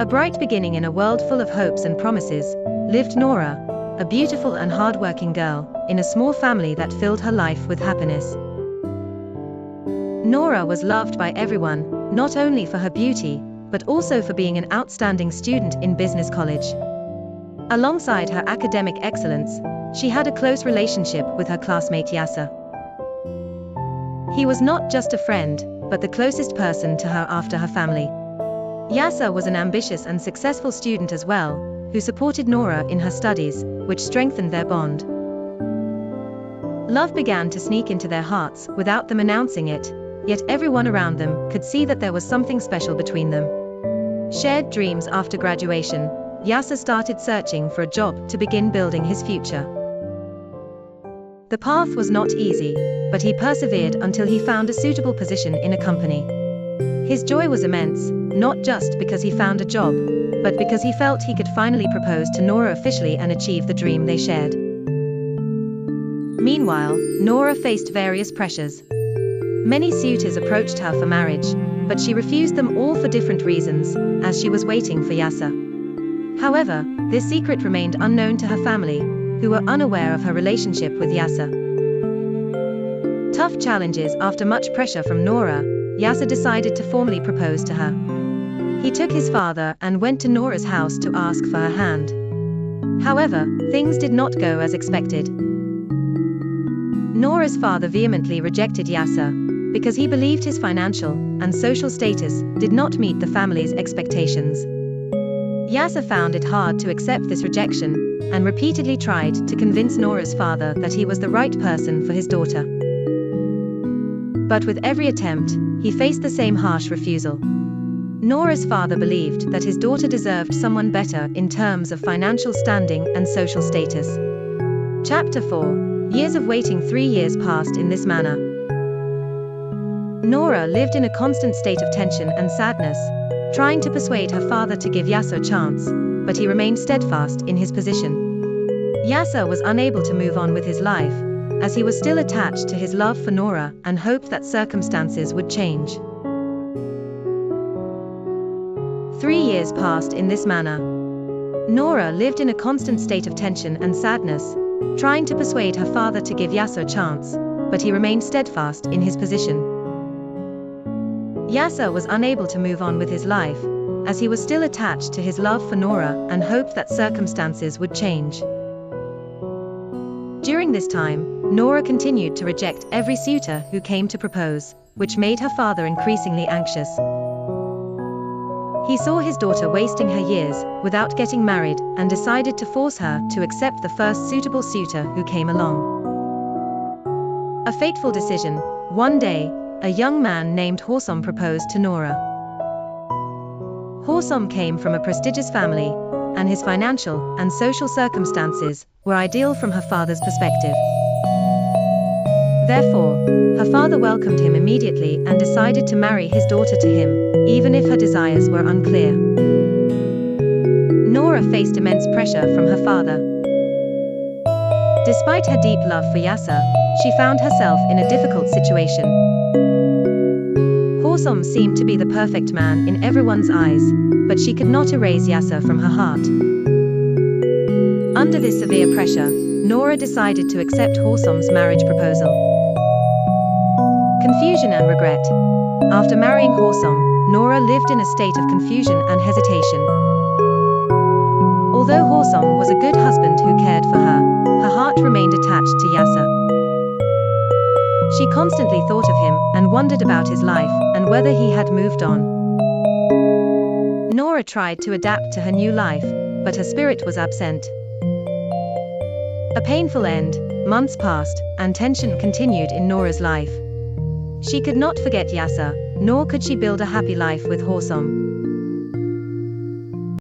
A bright beginning in a world full of hopes and promises, lived Nora, a beautiful and hard-working girl, in a small family that filled her life with happiness. Nora was loved by everyone, not only for her beauty, but also for being an outstanding student in business college. Alongside her academic excellence, she had a close relationship with her classmate Yasser. He was not just a friend, but the closest person to her after her family. Yasser was an ambitious and successful student as well, who supported Nora in her studies, which strengthened their bond. Love began to sneak into their hearts without them announcing it, yet everyone around them could see that there was something special between them. Shared dreams. After graduation, Yasser started searching for a job to begin building his future. The path was not easy, but he persevered until he found a suitable position in a company. His joy was immense, not just because he found a job, but because he felt he could finally propose to Nora officially and achieve the dream they shared. Meanwhile, Nora faced various pressures. Many suitors approached her for marriage, but she refused them all for different reasons, as she was waiting for Yasser. However, this secret remained unknown to her family, who were unaware of her relationship with Yasser. Tough challenges. After much pressure from Nora, Yasser decided to formally propose to her. He took his father and went to Nora's house to ask for her hand. However, things did not go as expected. Nora's father vehemently rejected Yasser, because he believed his financial and social status did not meet the family's expectations. Yasser found it hard to accept this rejection, and repeatedly tried to convince Nora's father that he was the right person for his daughter. But with every attempt, he faced the same harsh refusal. Nora's father believed that his daughter deserved someone better in terms of financial standing and social status. Chapter 4. Years of waiting. 3 years passed in this manner. Nora lived in a constant state of tension and sadness, trying to persuade her father to give Yasser a chance, but he remained steadfast in his position. Yasser was unable to move on with his life, as he was still attached to his love for Nora and hoped that circumstances would change. 3 years passed in this manner. Nora lived in a constant state of tension and sadness, trying to persuade her father to give Yasser a chance, but he remained steadfast in his position. Yasser was unable to move on with his life, as he was still attached to his love for Nora and hoped that circumstances would change. During this time, Nora continued to reject every suitor who came to propose, which made her father increasingly anxious. He saw his daughter wasting her years without getting married and decided to force her to accept the first suitable suitor who came along. A fateful decision. One day, a young man named Horsam proposed to Nora. Horsam came from a prestigious family, and his financial and social circumstances were ideal from her father's perspective. Therefore, her father welcomed him immediately and decided to marry his daughter to him, even if her desires were unclear. Nora faced immense pressure from her father. Despite her deep love for Yasser, she found herself in a difficult situation. Horsam seemed to be the perfect man in everyone's eyes, but she could not erase Yasser from her heart. Under this severe pressure, Nora decided to accept Horsam's marriage proposal. Confusion and regret. After marrying Horsam, Nora lived in a state of confusion and hesitation. Although Horsam was a good husband who cared for her, her heart remained attached to Yasser. She constantly thought of him and wondered about his life and whether he had moved on. Nora tried to adapt to her new life, but her spirit was absent. A painful end. Months passed, and tension continued in Nora's life. She could not forget Yasser, nor could she build a happy life with Horsam.